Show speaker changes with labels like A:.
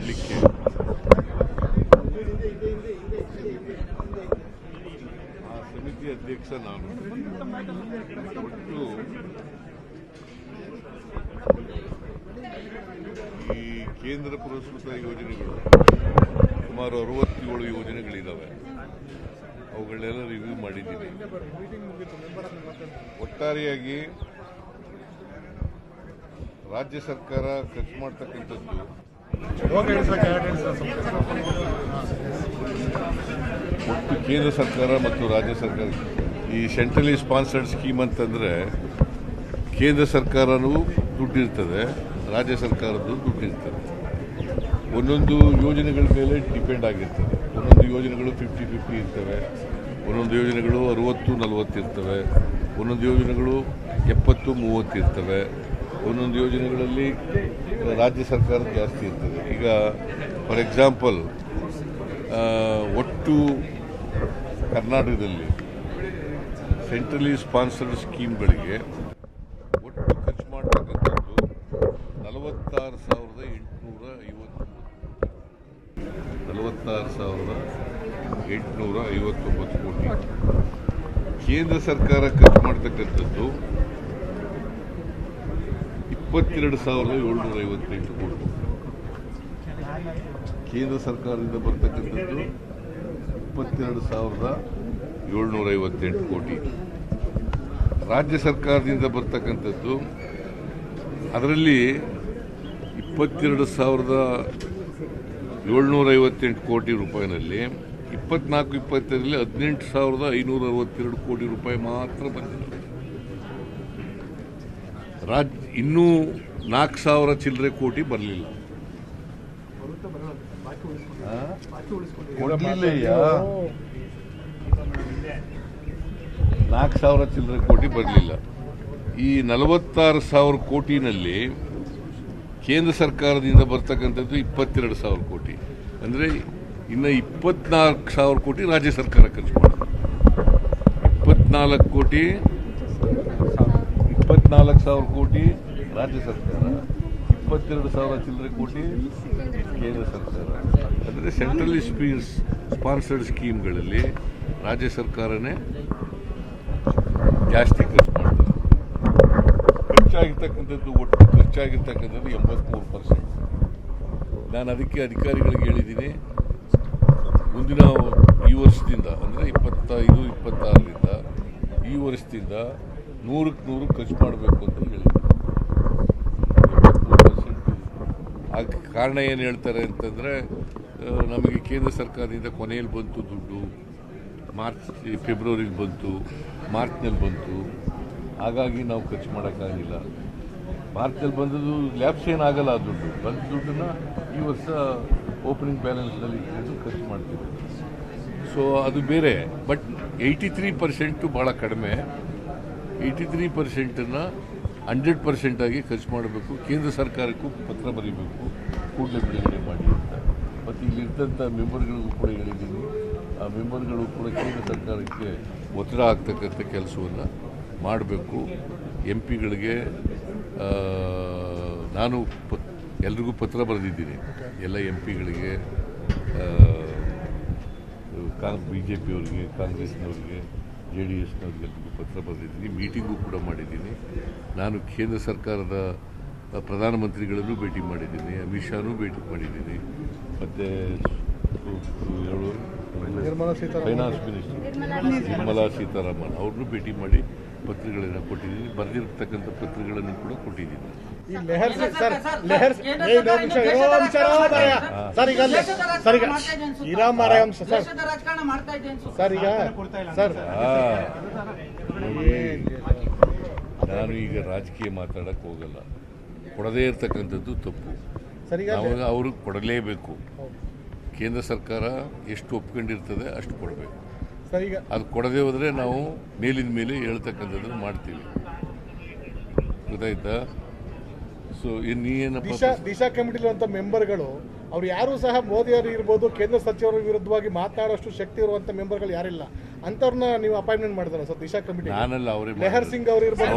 A: ಮಾಡಲಿಕ್ಕೆ ಆ ಸಮಿತಿ ಅಧ್ಯಕ್ಷ ನಾನು. ಒಟ್ಟು ಈ ಕೇಂದ್ರ ಪುರಸ್ಕೃತ ಯೋಜನೆಗಳು ಸುಮಾರು 67 ಯೋಜನೆಗಳಿದ್ದಾವೆ. ಅವುಗಳನ್ನೆಲ್ಲ ರಿವ್ಯೂ ಮಾಡಿದ್ದೀನಿ. ಒಟ್ಟಾರೆಯಾಗಿ ರಾಜ್ಯ ಸರ್ಕಾರ ಖರ್ಚು ಮಾಡ್ತಕ್ಕಂಥದ್ದು ಒಟ್ಟು ಕೇಂದ್ರ ಸರ್ಕಾರ ಮತ್ತು ರಾಜ್ಯ ಸರ್ಕಾರ ಈ ಸೆಂಟ್ರಲಿ ಸ್ಪಾನ್ಸರ್ಡ್ ಸ್ಕೀಮ್ ಅಂತಂದರೆ ಕೇಂದ್ರ ಸರ್ಕಾರನೂ ದುಡ್ಡಿರ್ತದೆ, ರಾಜ್ಯ ಸರ್ಕಾರದ್ದು ದುಡ್ಡಿರ್ತದೆ. ಒಂದೊಂದು ಯೋಜನೆಗಳ ಮೇಲೆ ಡಿಪೆಂಡ್ ಆಗಿರ್ತದೆ. ಒಂದೊಂದು ಯೋಜನೆಗಳು 50-50 ಇರ್ತವೆ, ಒಂದೊಂದು ಯೋಜನೆಗಳು 60-40 ಇರ್ತವೆ, ಒಂದೊಂದು ಯೋಜನೆಗಳು 70-30 ಇರ್ತವೆ, ಒಂದೊಂದು ಯೋಜನೆಗಳಲ್ಲಿ ರಾಜ್ಯ ಸರ್ಕಾರ ಜಾಸ್ತಿ ಇರ್ತದೆ. ಈಗ ಫಾರ್ ಎಕ್ಸಾಂಪಲ್ ಒಟ್ಟು ಕರ್ನಾಟಕದಲ್ಲಿ ಸೆಂಟ್ರಲಿ ಸ್ಪಾನ್ಸರ್ಡ್ ಸ್ಕೀಮ್ಗಳಿಗೆ ಒಟ್ಟು ಖರ್ಚು ಮಾಡತಕ್ಕಂಥದ್ದು 46,859 ಕೋಟಿ. ಕೇಂದ್ರ ಸರ್ಕಾರ ಖರ್ಚು ಮಾಡತಕ್ಕಂಥದ್ದು 22,758 ಕೋಟಿ. ಕೇಂದ್ರ ಸರ್ಕಾರದಿಂದ ಬರ್ತಕ್ಕಂಥದ್ದು 22,758 ಕೋಟಿ. ರಾಜ್ಯ ಸರ್ಕಾರದಿಂದ ಬರ್ತಕ್ಕಂಥದ್ದು ಅದರಲ್ಲಿ 22,758 ಕೋಟಿ ರೂಪಾಯಿನಲ್ಲಿ 24-25ರಲ್ಲಿ 18,562 ಕೋಟಿ ರೂಪಾಯಿ ಮಾತ್ರ ಬಂದಿದೆ. ಇನ್ನೂ 4,000 ಚಿಲ್ಲರೆ ಕೋಟಿ ಬರಲಿಲ್ಲ. 4,000 ಚಿಲ್ಲರೆ ಕೋಟಿ ಬರಲಿಲ್ಲ. ಈ 46,000 ಕೋಟಿನಲ್ಲಿ ಕೇಂದ್ರ ಸರ್ಕಾರದಿಂದ ಬರ್ತಕ್ಕಂಥದ್ದು 22,000 ಕೋಟಿ. ಅಂದರೆ ಇನ್ನು 24,000 ಕೋಟಿ ರಾಜ್ಯ ಸರ್ಕಾರ ಖರ್ಚು ಮಾಡಿದೆ. 24,000 ಕೋಟಿ ರಾಜ್ಯ ಸರ್ಕಾರ, 22,000 ಚಿಲ್ಲರೆ ಕೋಟಿ ಕೇಂದ್ರ ಸರ್ಕಾರ. ಅಂದರೆ ಸೆಂಟ್ರಲಿ ಸ್ಪಾನ್ಸರ್ಡ್ ಸ್ಕೀಮ್ಗಳಲ್ಲಿ ರಾಜ್ಯ ಸರ್ಕಾರನೇ ಜಾಸ್ತಿ ಖರ್ಚು ಮಾಡ್ತಾರೆ. ಖರ್ಚಾಗಿರ್ತಕ್ಕಂಥದ್ದು ಒಟ್ಟು ಖರ್ಚಾಗಿರ್ತಕ್ಕಂಥದ್ದು 83%. ನಾನು ಅದಕ್ಕೆ ಅಧಿಕಾರಿಗಳಿಗೆ ಹೇಳಿದ್ದೀನಿ, ಮುಂದಿನ ಈ ವರ್ಷದಿಂದ ಅಂದರೆ 25-26ರಿಂದ ಈ ವರ್ಷದಿಂದ 100% ಖರ್ಚು ಮಾಡಬೇಕು ಅಂತ ಹೇಳಿದ್ದೀನಿ. 83%. ಆ ಕಾರಣ ಏನು ಹೇಳ್ತಾರೆ ಅಂತಂದರೆ, ನಮಗೆ ಕೇಂದ್ರ ಸರ್ಕಾರದಿಂದ ಕೊನೆಯಲ್ಲಿ ಬಂತು ದುಡ್ಡು, ಫೆಬ್ರವರಿಗೆ ಬಂತು, ಮಾರ್ಚ್ನಲ್ಲಿ ಬಂತು, ಹಾಗಾಗಿ ನಾವು ಖರ್ಚು ಮಾಡೋಕ್ಕಾಗಿಲ್ಲ. ಮಾರ್ಚ್ನಲ್ಲಿ ಬಂದದ್ದು ಲ್ಯಾಬ್ಸ್ ಏನಾಗಲ್ಲ. ಆ ದುಡ್ಡು ಬಂದ ದುಡ್ಡನ್ನು ಈ ವರ್ಷ ಓಪನಿಂಗ್ ಬ್ಯಾಲೆನ್ಸ್ನಲ್ಲಿ ಇಟ್ಕೊಂಡು ಖರ್ಚು ಮಾಡ್ತೀವಿ. ಸೊ ಅದು ಬೇರೆ. ಬಟ್ 83% ಭಾಳ ಕಡಿಮೆ. 83%ನ್ನು 100% ಆಗಿ ಖರ್ಚು ಮಾಡಬೇಕು. ಕೇಂದ್ರ ಸರ್ಕಾರಕ್ಕೂ ಪತ್ರ ಬರೀಬೇಕು, ಕೂಡಲೇ ಬಿಡುಗಡೆ ಮಾಡಿ ಅಂತ. ಮತ್ತು ಇಲ್ಲಿರ್ತಂಥ ಮೆಂಬರ್ಗಳಿಗೂ ಕೂಡ ಹೇಳಿದ್ದೀನಿ. ಆ ಮೆಂಬರ್ಗಳು ಕೂಡ ಕೇಂದ್ರ ಸರ್ಕಾರಕ್ಕೆ ಒತ್ತಡ ಆಗ್ತಕ್ಕಂಥ ಕೆಲಸವನ್ನು ಮಾಡಬೇಕು. MP ಗಳಿಗೆ ನಾನು ಎಲ್ರಿಗೂ ಪತ್ರ ಬರೆದಿದ್ದೀನಿ. ಎಲ್ಲ MP ಗಳಿಗೆ, BJP ಅವರಿಗೆ, ಕಾಂಗ್ರೆಸ್ನವ್ರಿಗೆ, JDSನವ್ರಿಗೆ ಎಲ್ರಿಗೂ ಪತ್ರ ಬರೆದಿದ್ದೀನಿ. ಮೀಟಿಂಗು ಕೂಡ ಮಾಡಿದ್ದೀನಿ. ನಾನು ಕೇಂದ್ರ ಸರ್ಕಾರದ ಪ್ರಧಾನಮಂತ್ರಿಗಳನ್ನೂ ಭೇಟಿ ಮಾಡಿದ್ದೀನಿ, ಅಮಿತ್ ಶಾನೂ ಭೇಟಿ ಮಾಡಿದ್ದೀನಿ, ಮತ್ತು ಫೈನಾನ್ಸ್ ಮಿನಿಸ್ಟರ್ ನಿರ್ಮಲಾ ಸೀತಾರಾಮನ್ ಅವ್ರನ್ನೂ ಭೇಟಿ ಮಾಡಿ ಪತ್ರಗಳನ್ನು ಕೊಟ್ಟಿದ್ದೀನಿ. ಬರೆದಿರ್ತಕ್ಕಂಥ ಪತ್ರಗಳನ್ನು ಕೂಡ ಕೊಟ್ಟಿದ್ದೀನಿ. ನಾನು ಈಗ ರಾಜಕೀಯ ಮಾತಾಡಕ್ಕೆ ಹೋಗಲ್ಲ. ಕೊಡದೇ ಇರ್ತಕ್ಕಂಥದ್ದು ತಪ್ಪು. ನಾವು ಅವರು ಕೊಡಲೇಬೇಕು. ಕೇಂದ್ರ ಸರ್ಕಾರ ಎಷ್ಟು ಒಪ್ಕೊಂಡಿರ್ತದೆ ಅಷ್ಟು ಕೊಡಬೇಕು. ಅದು ಕೊಡದೆ ಹೋದರೆ ನಾವು ಮೇಲಿನ ಮೇಲೆ ಹೇಳ್ತಕ್ಕಂಥದ್ದನ್ನು ಮಾಡ್ತೀವಿ. ಗೊತ್ತಾಯ್ತಾ? ಸೊ
B: ದಿಶಾ ಕಮಿಟಿಲಿರುವಂಥ ಮೆಂಬರ್ಗಳು ಅವ್ರು ಯಾರು ಸಹ ಮೋದಿಯವರು ಇರ್ಬೋದು, ಕೇಂದ್ರ ಸಚಿವರ ವಿರುದ್ಧವಾಗಿ ಮಾತಾಡೋಷ್ಟು ಶಕ್ತಿ ಇರುವಂಥ ಮೆಂಬರ್ಗಳು ಯಾರಿಲ್ಲ. ಅಂಥವ್ರನ್ನ ನೀವು ಅಪಾಯಿಂಟ್ಮೆಂಟ್ ಮಾಡಿದಾರ ಸರ್ ದಿಶಾ ಕಮಿಟಿ?
A: ನಾನಲ್ಲ, ಅವರೇ
B: ಲೆಹರ್ ಸಿಂಗ್ ಅವರು ಇರ್ಬೋದು.